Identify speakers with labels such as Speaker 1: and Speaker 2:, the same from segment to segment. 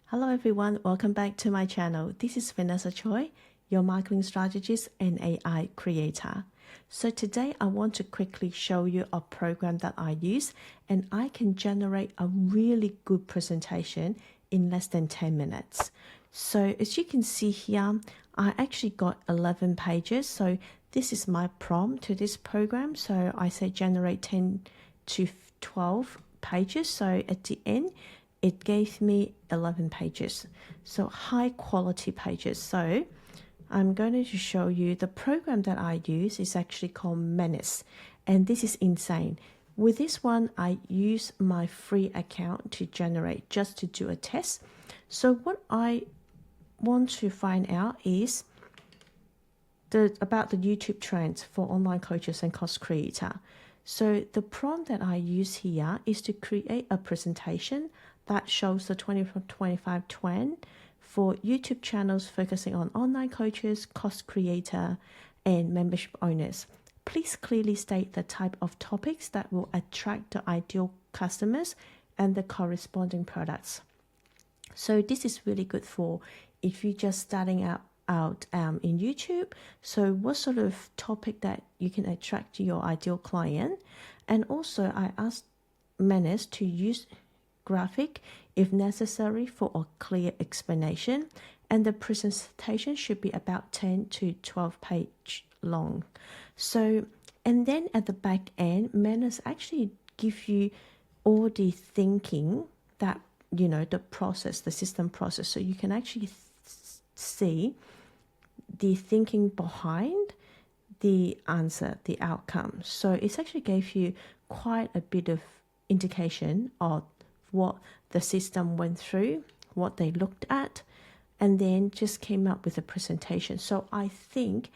Speaker 1: Hello everyone, welcome back to my channel. This is Vanessa Choi, your marketing strategist and AI creator. So today I want to quickly show you a program that I use and I can generate a really good presentation in less than 10 minutes. So as you can see here, I actually got 11 pages. So this is my prompt to this program. So I say generate 10 to 12 pages. So at the end, it gave me 11 pages, so high quality pages. So I'm going to show you the program that I use is actually called Manus, and this is insane. With this one, I use my free account to generate just to do a test. So what I want to find out is about the YouTube trends for online coaches and course creator. So the prompt that I use here is to create a presentation that shows the 2025 trend for YouTube channels focusing on online coaches, course creator, and membership owners. Please clearly state the type of topics that will attract the ideal customers and the corresponding products. So this is really good for if you're just starting out in YouTube. So what sort of topic that you can attract your ideal client. And also I asked Manus to use graphic if necessary for a clear explanation, and the presentation should be about 10 to 12 page long. So, and then at the back end, Manus actually give you all the thinking that, you know, the process, the system process. So you can actually see the thinking behind the answer, the outcome. So it's actually gave you quite a bit of indication of what the system went through, what they looked at, and then just came up with a presentation. So I think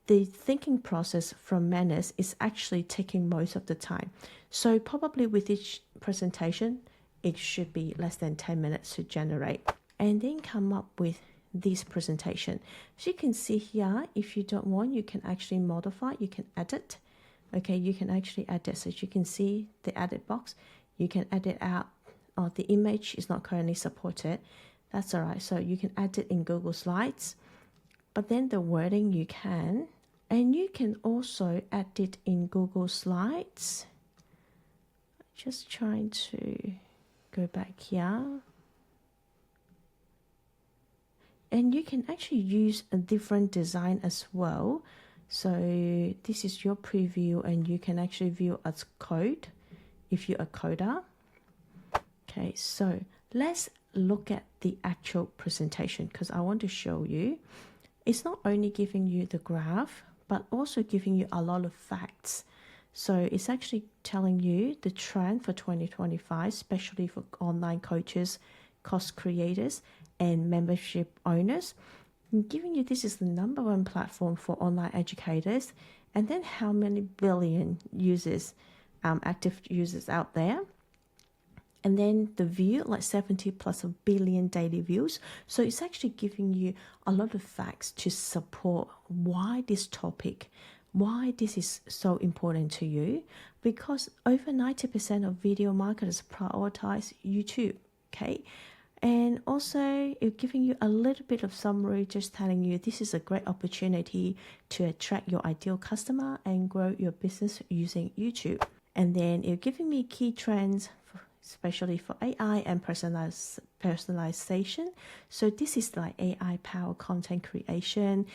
Speaker 1: the thinking process from Manus is actually taking most of the time. So probably with each presentation, it should be less than 10 minutes to generate, and then come up with this presentation. As you can see here, if you don't want, you can actually modify, you can edit. Okay, you can actually edit. So as you can see the edit box, you can edit out. Oh, the image is not currently supported. That's all right. So you can edit in Google Slides, but then the wording you can, and you can also edit in Google Slides. Just trying to go back here. And you can actually use a different design as well. So this is your preview, and you can actually view as code if you're a coder. Okay, so let's look at the actual presentation, because I want to show you it's not only giving you the graph, but also giving you a lot of facts. So it's actually telling you the trend for 2025, especially for online coaches, course creators, and membership owners, giving you this is the #1 platform for online educators, and then how many billion users, active users out there. And then the view, like 70 plus a billion daily views. So it's actually giving you a lot of facts to support why this topic, why this is so important to you, because over 90% of video marketers prioritize YouTube, okay? And also it's giving you a little bit of summary, just telling you this is a great opportunity to attract your ideal customer and grow your business using YouTube. And then it's giving me key trends, especially for AI and personalization. So this is like AI powered content creation,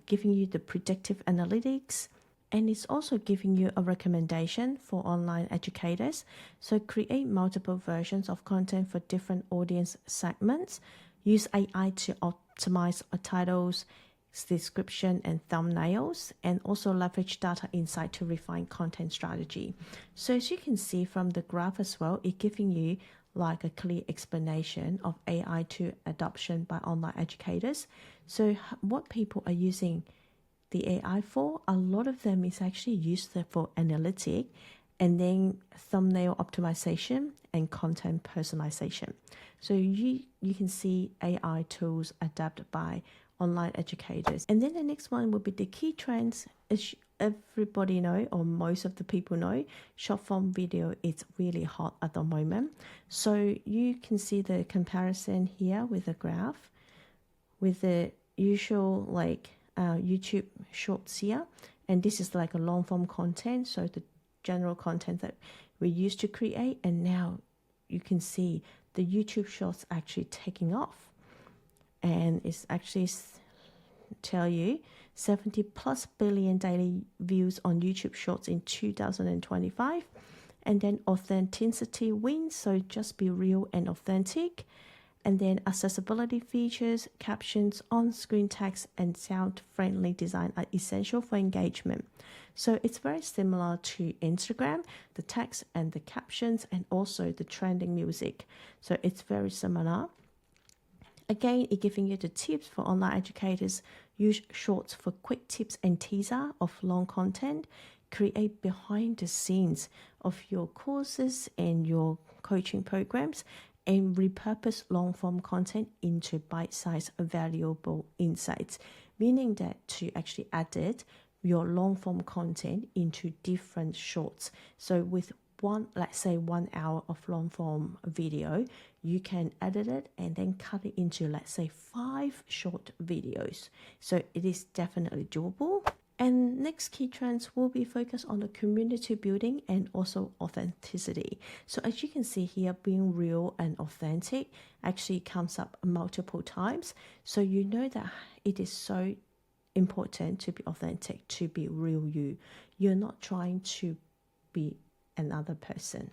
Speaker 1: giving you the predictive analytics, and it's also giving you a recommendation for online educators. So create multiple versions of content for different audience segments. Use AI to optimize titles, description, and thumbnails, and also leverage data insight to refine content strategy. So as you can see from the graph as well, it's giving you like a clear explanation of AI to adoption by online educators. So what people are using the AI for, a lot of them is actually used for analytic, and then thumbnail optimization and content personalization. So you can see AI tools adapted by online educators. And then the next one will be the key trends. everybody know, or most of the people know, short form video is really hot at the moment. So you can see the comparison here with the graph with the usual like YouTube shorts here, and this is like a long form content, so the general content that we used to create, and now you can see the YouTube shorts actually taking off, and it's actually tell you 70 plus billion daily views on YouTube shorts in 2025. And then authenticity wins, so just be real and authentic. And then accessibility features, captions, on-screen text, and sound-friendly design are essential for engagement. So it's very similar to Instagram, the text and the captions, and also the trending music. So it's very similar. Again, it's giving you the tips for online educators. Use shorts for quick tips and teaser of long content. Create behind the scenes of your courses and your coaching programs, and repurpose long-form content into bite-sized valuable insights, meaning that to actually edit your long-form content into different shorts. So with let's say 1 hour of long-form video, you can edit it and then cut it into, let's say, 5 short videos. So it is definitely doable. And next key trends will be focused on the community building and also authenticity. So as you can see here, being real and authentic actually comes up multiple times. So you know that it is so important to be authentic, to be real you. You're not trying to be another person.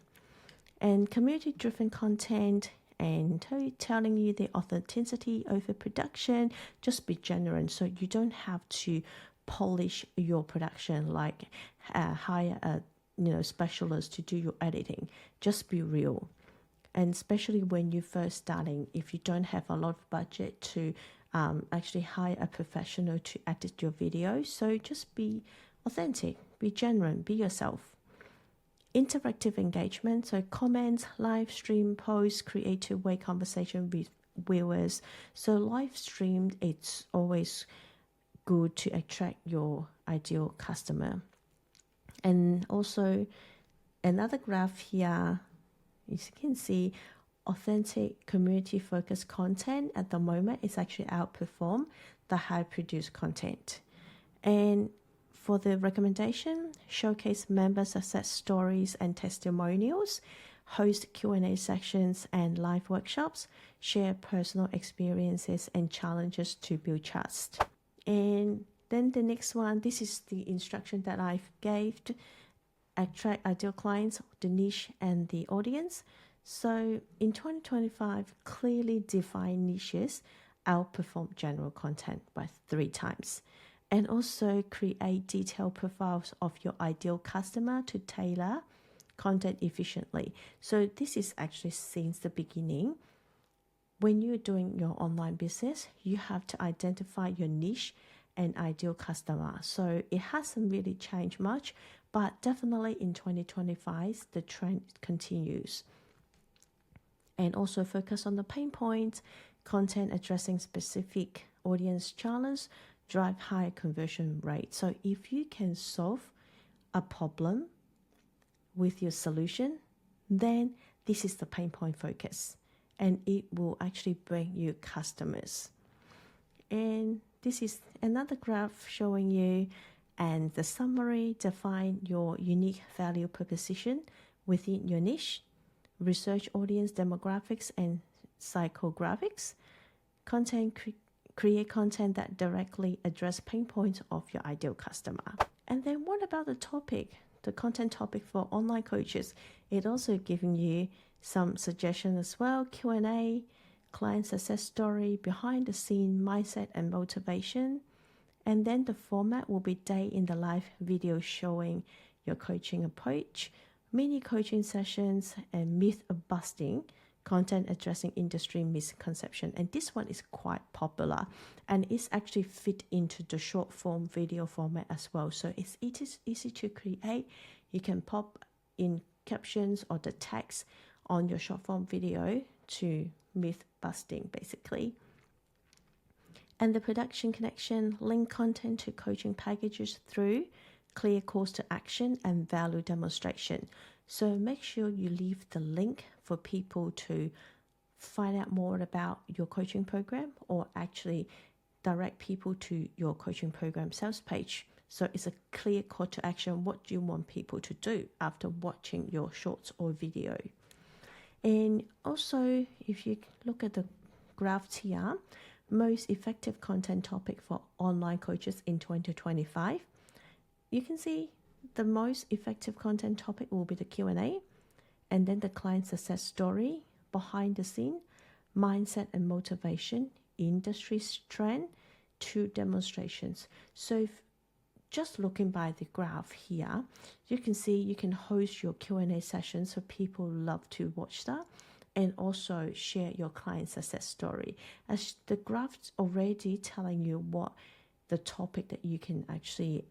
Speaker 1: And community-driven content and telling you the authenticity over production, just be genuine. So you don't have to polish your production, like hire a specialist to do your editing. Just be real. And especially when you're first starting, if you don't have a lot of budget to actually hire a professional to edit your videos, so just be authentic, be genuine, be yourself. Interactive engagement, so comments, live stream, posts, create two-way conversation with viewers. So live streamed, it's always good to attract your ideal customer. And also another graph here, as you can see, authentic community-focused content at the moment is actually outperform the high-produced content. And for the recommendation, showcase member success stories and testimonials, host Q&A sections and live workshops, share personal experiences and challenges to build trust. And then the next one, this is the instruction that I've gave to attract ideal clients, the niche and the audience. So in 2025, clearly defined niches outperform general content by 3 times. And also create detailed profiles of your ideal customer to tailor content efficiently. So this is actually since the beginning. When you're doing your online business, you have to identify your niche and ideal customer. So it hasn't really changed much, but definitely in 2025, the trend continues. And also focus on the pain points, content addressing specific audience challenge, drive high conversion rate. So if you can solve a problem with your solution, then this is the pain point focus, and it will actually bring you customers. And this is another graph showing you, and the summary, define your unique value proposition within your niche, research audience demographics and psychographics, create content that directly address pain points of your ideal customer. And then what about the topic, the content topic for online coaches? It also giving you some suggestions as well, Q&A, client success story, behind the scene mindset and motivation. And then the format will be day in the life video showing your coaching approach, mini coaching sessions, and myth busting content addressing industry misconception. And this one is quite popular, and it's actually fit into the short form video format as well. So it is easy to create. You can pop in captions or the text on your short form video to myth busting basically. And the production connection, link content to coaching packages through clear calls to action, and value demonstration. So make sure you leave the link for people to find out more about your coaching program, or actually direct people to your coaching program sales page. So it's a clear call to action, what you want people to do after watching your shorts or video. And also, if you look at the graphs here, most effective content topic for online coaches in 2025, you can see the most effective content topic will be the Q&A, and then the client success story, behind the scene, mindset and motivation, industry trend, to demonstrations. So if just looking by the graph here, you can see you can host your Q&A session, so people love to watch that, and also share your client success story, as the graph's already telling you what the topic that you can actually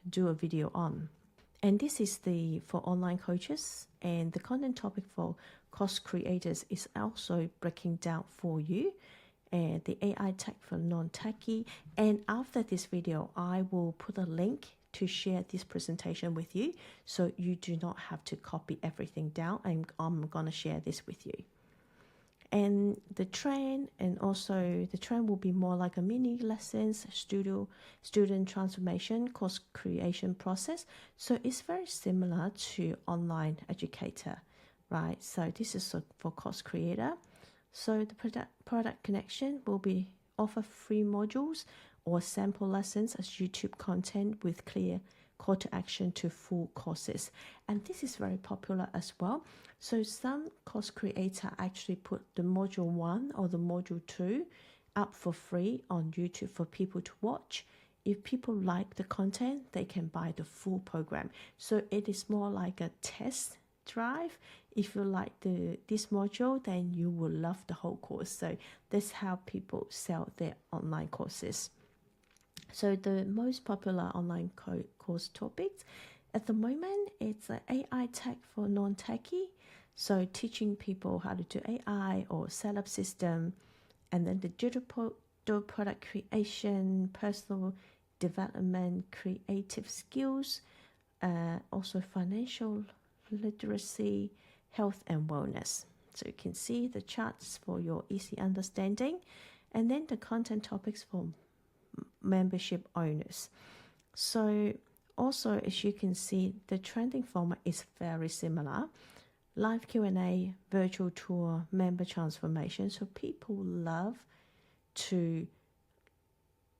Speaker 1: do a video on. And this is for online coaches, and the content topic for course creators is also breaking down for you, and the AI tech for non-techie. And after this video, I will put a link to share this presentation with you, so you do not have to copy everything down, and I'm gonna share this with you. And the trend will be more like a mini lessons, student transformation, course creation process. So it's very similar to online educator, right? So this is for course creator. So the product connection will be offer free modules or sample lessons as YouTube content with clear call to action to full courses. And this is very popular as well. So some course creator actually put the module 1 or the module 2 up for free on YouTube for people to watch. If people like the content, they can buy the full program. So it is more like a test drive. If you like this module, then you will love the whole course. So that's how people sell their online courses. So the most popular online course topics at the moment, it's AI tech for non-techie. So teaching people how to do AI or set up system, and then the digital product creation, personal development, creative skills, also financial literacy, health and wellness. So you can see the charts for your easy understanding, and then the content topics for membership owners. So also, as you can see, the trending format is very similar. Live Q&A, virtual tour, member transformation. So people love to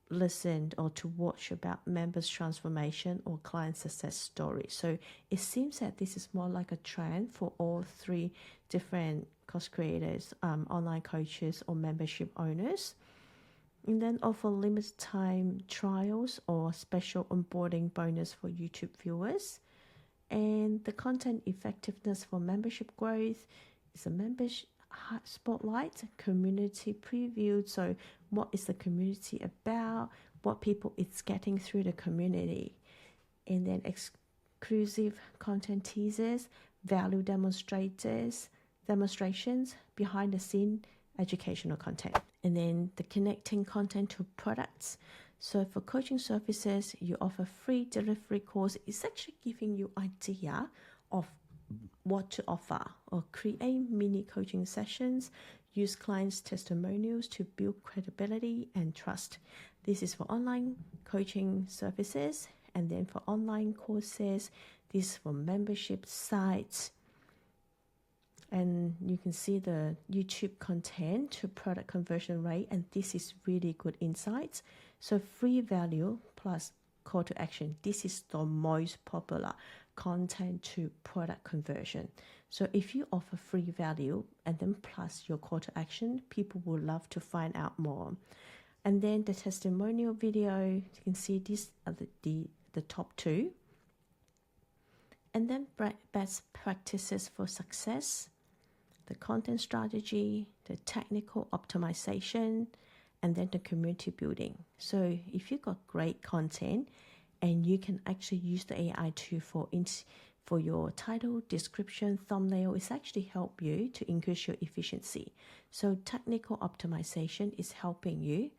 Speaker 1: listen or to watch about members transformation or client success stories. So it seems that this is more like a trend for all three different course creators, online coaches or membership owners. And then offer limited time trials or special onboarding bonus for YouTube viewers. And the content effectiveness for membership growth is a membership spotlight, community preview. So what is the community about? What people it's getting through the community. And then exclusive content teasers, value demonstrations, behind the scene educational content. And then the connecting content to products. So for coaching services, you offer free delivery course. It's actually giving you idea of what to offer, or create mini coaching sessions, use clients' testimonials to build credibility and trust. This is for online coaching services, and then for online courses, this is for membership sites. And you can see the YouTube content to product conversion rate, and this is really good insights. So free value plus call to action. This is the most popular content to product conversion. So if you offer free value and then plus your call to action, people will love to find out more. And then the testimonial video, you can see these are the top two. And then best practices for success, the content strategy, the technical optimization, and then the community building. So if you got great content and you can actually use the AI tool for your title, description, thumbnail, it's actually help you to increase your efficiency. So technical optimization is helping you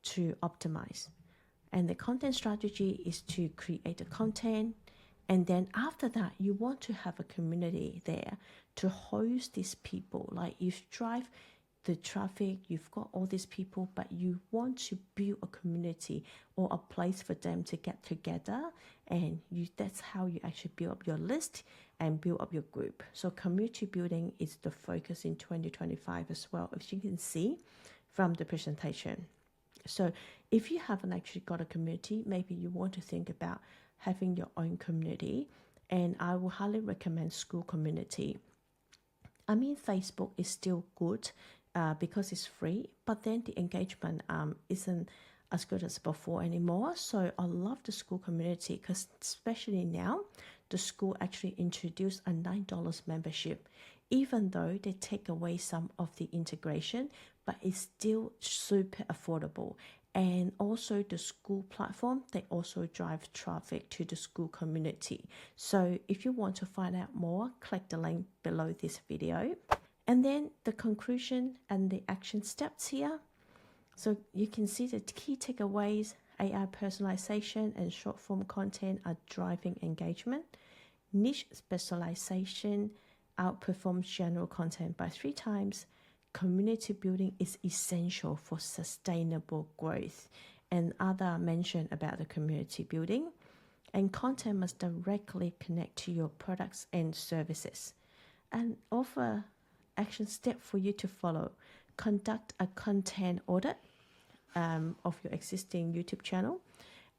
Speaker 1: to optimize. And the content strategy is to create the content. And then after that, you want to have a community there to host these people. Like you drive the traffic, you've got all these people, but you want to build a community or a place for them to get together. And that's how you actually build up your list and build up your group. So community building is the focus in 2025 as well, as you can see from the presentation. So if you haven't actually got a community, maybe you want to think about having your own community. And I will highly recommend Skool community. I mean, Facebook is still good because it's free, but then the engagement isn't as good as before anymore. So I love the Skool community because especially now, the Skool actually introduced a $9 membership, even though they take away some of the integration, but it's still super affordable. And also the Skool platform, they also drive traffic to the Skool community. So if you want to find out more, click the link below this video. And then the conclusion and the action steps here. So you can see the key takeaways: AI personalization and short form content are driving engagement. Niche specialization outperforms general content by 3 times. Community building is essential for sustainable growth. And other mention about the community building. And content must directly connect to your products and services. And offer action step for you to follow. Conduct a content audit of your existing YouTube channel,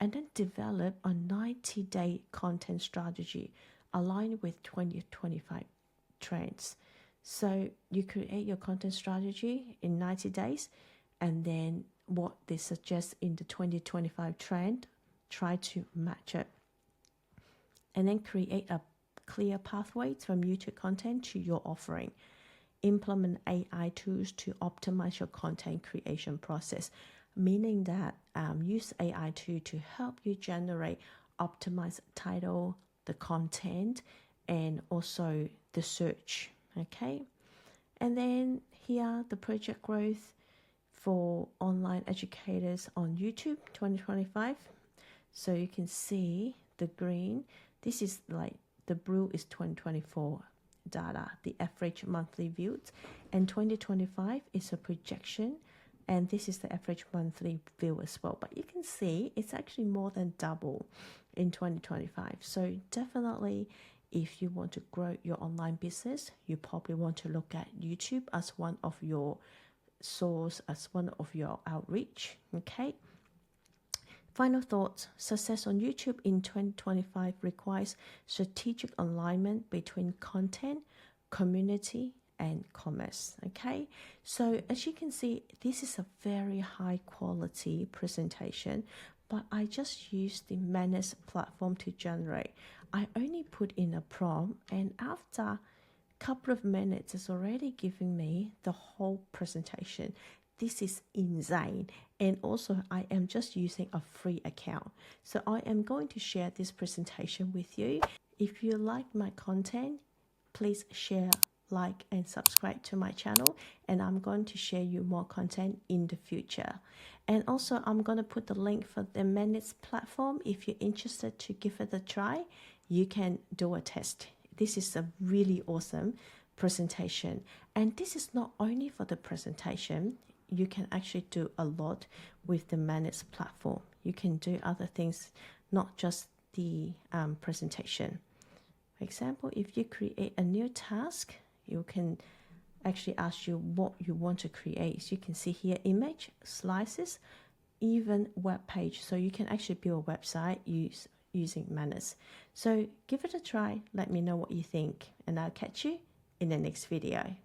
Speaker 1: and then develop a 90-day content strategy aligned with 2025 trends. So you create your content strategy in 90 days, and then what they suggest in the 2025 trend, try to match it. And then create a clear pathway from YouTube content to your offering. Implement AI tools to optimize your content creation process, meaning that use AI tool to help you generate optimized title, the content, and also the search. Okay, and then here the project growth for online educators on YouTube 2025. So you can see the green. This is like the blue is 2024 data, the average monthly views, and 2025 is a projection, and this is the average monthly view as well. But you can see it's actually more than double in 2025. So definitely, if you want to grow your online business, you probably want to look at YouTube as one of your source, as one of your outreach. Okay. Final thoughts: success on YouTube in 2025 requires strategic alignment between content, community, and commerce. Okay, so as you can see, this is a very high quality presentation, but I just used the Manus platform to generate. I only put in a prompt, and after a couple of minutes, it's already giving me the whole presentation. This is insane. And also I am just using a free account. So I am going to share this presentation with you. If you like my content, please share, like, and subscribe to my channel. And I'm going to share you more content in the future. And also I'm going to put the link for the Manus platform. If you're interested to give it a try, you can do a test. This is a really awesome presentation. And this is not only for the presentation. You can actually do a lot with the Manus platform. You can do other things, not just the presentation. For example, if you create a new task, you can actually ask you what you want to create. So you can see here image, slices, even web page. So you can actually build a website using Manus. So give it a try. Let me know what you think, and I'll catch you in the next video.